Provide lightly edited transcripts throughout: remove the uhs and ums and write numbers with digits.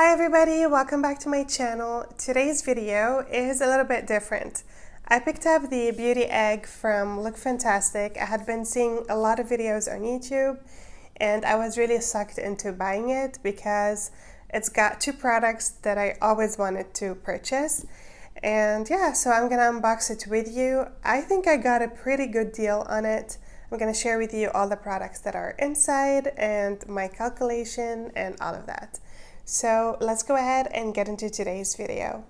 Hi everybody, welcome back to my channel. Today's video is a little bit different. I picked up the beauty egg from Lookfantastic. I had been seeing a lot of videos on YouTube and I was really sucked into buying it because it's got two products that I always wanted to purchase. And yeah, so I'm gonna unbox it with you. I think I got a pretty good deal on it. I'm gonna share with you all the products that are inside and my calculation and all of that. So let's go ahead and get into today's video.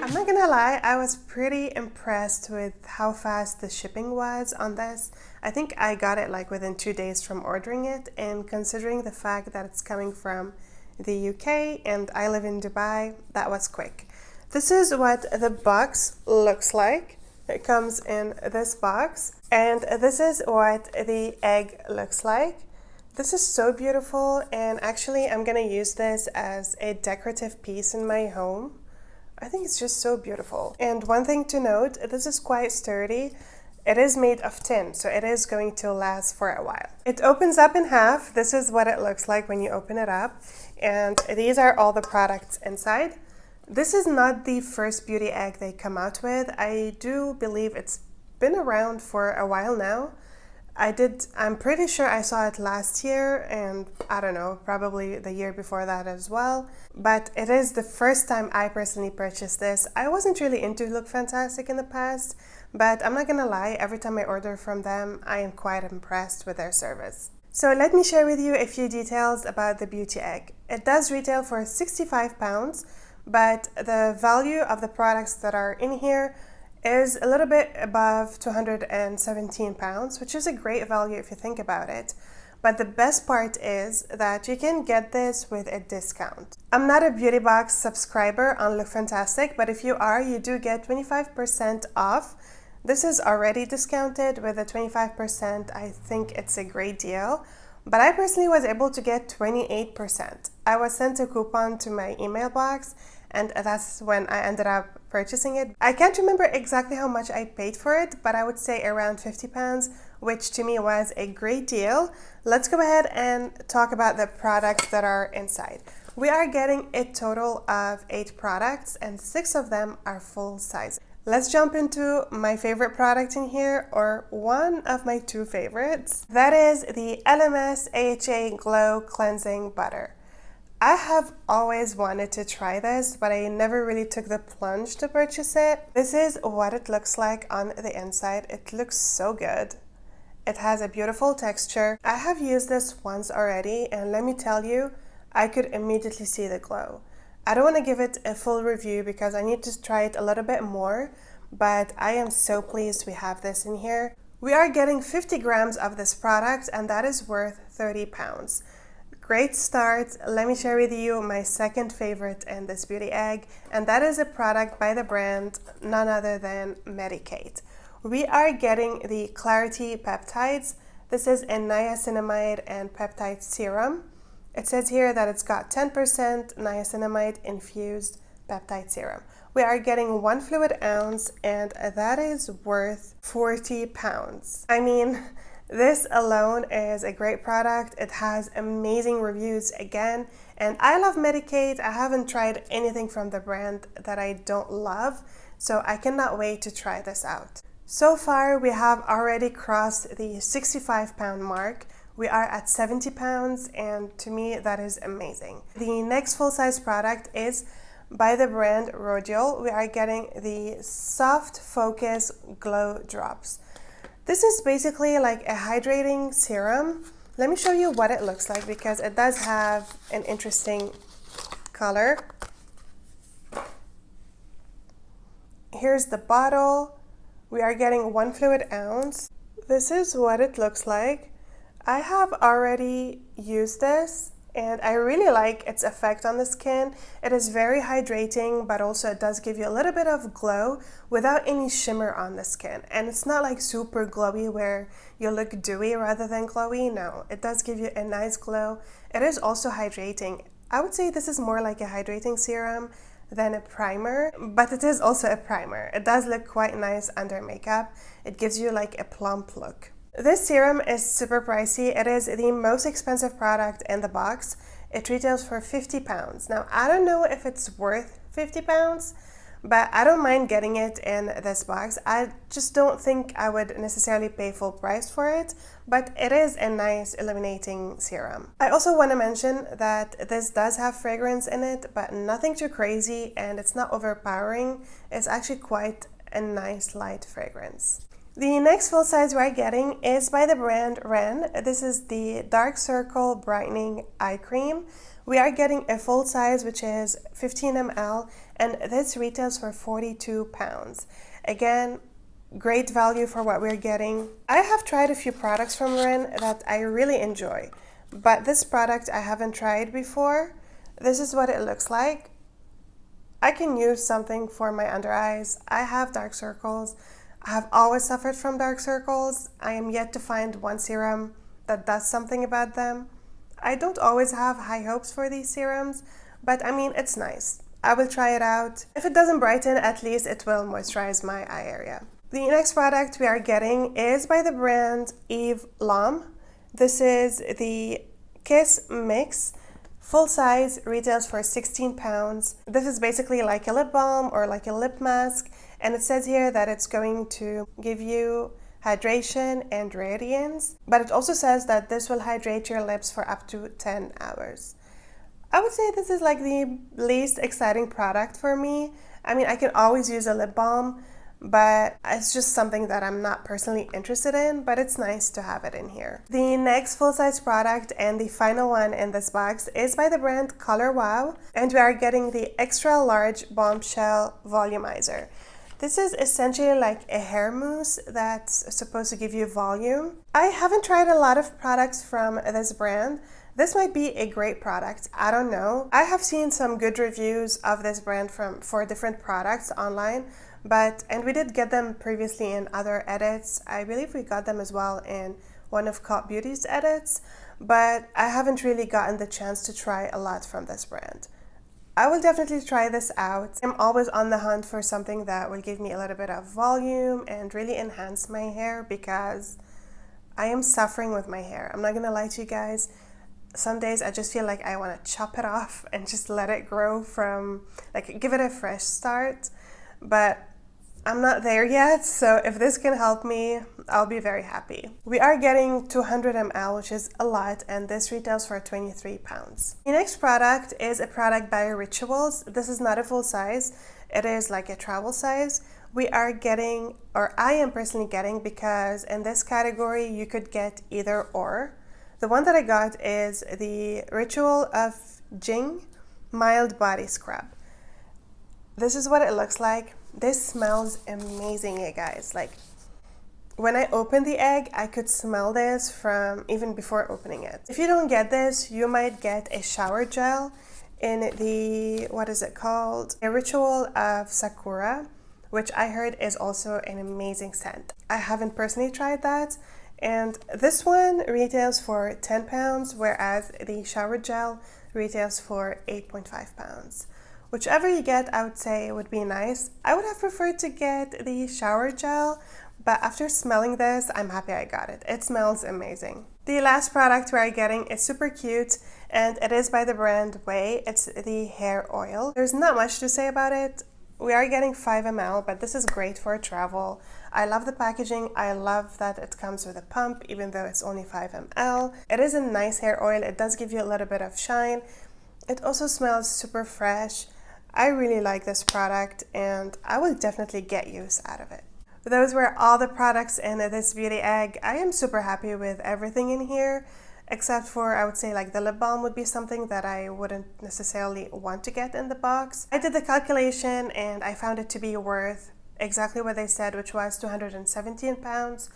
I'm not gonna lie, I was pretty impressed with how fast the shipping was on this. I think I got it like within 2 days from ordering it, and considering the fact that it's coming from the UK and I live in Dubai, that was quick. This is what the box looks like. It comes in this box, and this is what the egg looks like. This is so beautiful, and actually I'm gonna use this as a decorative piece in my home. I think it's just so beautiful. And one thing to note, this is quite sturdy. It is made of tin, so it is going to last for a while. It opens up in half. This is what it looks like when you open it up, and these are all the products inside. This is not the first beauty egg they come out with. I do believe it's been around for a while now. I'm pretty sure I saw it last year, and I don't know, probably the year before that as well. But it is the first time I personally purchased this. I wasn't really into Lookfantastic in the past, but I'm not gonna lie, every time I order from them, I am quite impressed with their service. So let me share with you a few details about the beauty egg. It does retail for £65. But the value of the products that are in here is a little bit above £217, which is a great value if you think about it. But the best part is that you can get this with a discount. I'm not a Beauty Box subscriber on Lookfantastic, but if you are, you do get 25% off. This is already discounted with a 25%. I think it's a great deal. But I personally was able to get 28%. I was sent a coupon to my email box, and that's when I ended up purchasing it. I can't remember exactly how much I paid for it, but I would say around £50, which to me was a great deal. Let's go ahead and talk about the products that are inside. We are getting a total of 8 products, and 6 of them are full size. Let's jump into my favorite product in here, or one of my 2 favorites. That is the Elemis AHA Glow Cleansing Butter. I have always wanted to try this, but I never really took the plunge to purchase it. This is what it looks like on the inside. It looks so good. It has a beautiful texture. I have used this once already, and let me tell you, I could immediately see the glow. I don't want to give it a full review because I need to try it a little bit more, but I am so pleased we have this in here. We are getting 50 grams of this product, and that is worth £30. Great start. Let me share with you my second favorite in this beauty egg, and that is a product by the brand none other than Medik8. We are getting the Clarity Peptides. This is a niacinamide and peptide serum. It says here that it's got 10% niacinamide infused peptide serum. We are getting 1 fluid ounce, and that is worth £40. I mean, this alone is a great product. It has amazing reviews again, and I love Medik8. I haven't tried anything from the brand that I don't love, so I cannot wait to try this out. So far, we have already crossed the £65 mark. We are at £70, and to me, that is amazing. The next full-size product is by the brand Rodial. We are getting the Soft Focus Glow Drops. This is basically like a hydrating serum. Let me show you what it looks like because it does have an interesting color. Here's the bottle. We are getting 1 fluid ounce. This is what it looks like. I have already used this, and I really like its effect on the skin. It is very hydrating, but also it does give you a little bit of glow without any shimmer on the skin. And it's not like super glowy where you look dewy rather than glowy. No, it does give you a nice glow. It is also hydrating. I would say this is more like a hydrating serum than a primer, but it is also a primer. It does look quite nice under makeup. It gives you like a plump look. This serum is super pricey. It is the most expensive product in the box. It retails for £50. Now, I don't know if it's worth £50, but I don't mind getting it in this box. I just don't think I would necessarily pay full price for it, but it is a nice illuminating serum. I also want to mention that this does have fragrance in it, but nothing too crazy, and it's not overpowering. It's actually quite a nice light fragrance. The next full size we're getting is by the brand REN. This is the Dark Circle Brightening Eye Cream. We are getting a full size, which is 15 ml, and this retails for £42. Again, great value for what we're getting. I have tried a few products from REN that I really enjoy, but this product I haven't tried before. This is what it looks like. I can use something for my under eyes. I have dark circles. I have always suffered from dark circles. I am yet to find one serum that does something about them. I don't always have high hopes for these serums, but I mean, it's nice. I will try it out. If it doesn't brighten, at least it will moisturize my eye area. The next product we are getting is by the brand Eve Lom. This is the Kiss Mix. Full size, retails for £16. This is basically like a lip balm or like a lip mask, and it says here that it's going to give you hydration and radiance, but it also says that this will hydrate your lips for up to 10 hours. I would say this is like the least exciting product for me. I mean, I can always use a lip balm, but it's just something that I'm not personally interested in, but it's nice to have it in here. The next full-size product and the final one in this box is by the brand Color Wow, and we are getting the extra large Bombshell Volumizer. This is essentially like a hair mousse that's supposed to give you volume. I haven't tried a lot of products from this brand. This might be a great product, I don't know. I have seen some good reviews of this brand for different products online, and we did get them previously in other edits. I believe we got them as well in one of Cultbeauty's edits, but I haven't really gotten the chance to try a lot from this brand. I will definitely try this out. I'm always on the hunt for something that will give me a little bit of volume and really enhance my hair, because I am suffering with my hair. I'm not gonna lie to you guys. Some days I just feel like I want to chop it off and just let it grow give it a fresh start, but I'm not there yet, so if this can help me, I'll be very happy. We are getting 200 ml, which is a lot, and this retails for £23. The next product is a product by Rituals. This is not a full size, it is like a travel size. We are getting, or I am personally getting, because in this category you could get either or. The one that I got is the Ritual of Jing Mild Body Scrub. This is what it looks like. This smells amazing, you guys. Like, when I opened the egg, I could smell this from even before opening it. If you don't get this, you might get a shower gel in the, what is it called? A Ritual of Sakura, which I heard is also an amazing scent. I haven't personally tried that, and this one retails for £10, whereas the shower gel retails for £8.5. Whichever you get, I would say would be nice. I would have preferred to get the shower gel, but after smelling this, I'm happy I got it. It smells amazing. The last product we're getting is super cute, and it is by the brand OUAI. It's the hair oil. There's not much to say about it. We are getting 5 ml, but this is great for travel. I love the packaging. I love that it comes with a pump, even though it's only 5 ml. It is a nice hair oil. It does give you a little bit of shine. It also smells super fresh. I really like this product, and I will definitely get use out of it. Those were all the products in this beauty egg. I am super happy with everything in here, except for, I would say, like the lip balm would be something that I wouldn't necessarily want to get in the box. I did the calculation and I found it to be worth exactly what they said, which was £217,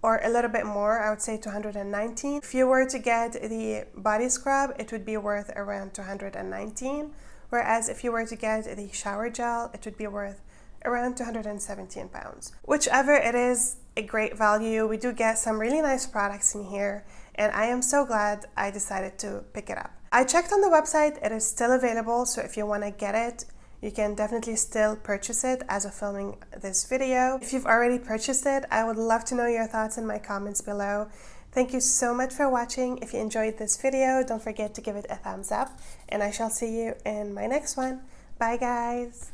or a little bit more. I would say 219. If you were to get the body scrub, it would be worth around 219. Whereas if you were to get the shower gel, it would be worth around £217. Whichever, it is a great value. We do get some really nice products in here, and I am so glad I decided to pick it up. I checked on the website, it is still available, so if you want to get it, you can definitely still purchase it as of filming this video. If you've already purchased it, I would love to know your thoughts in my comments below. Thank you so much for watching. If you enjoyed this video, don't forget to give it a thumbs up, and I shall see you in my next one. Bye guys!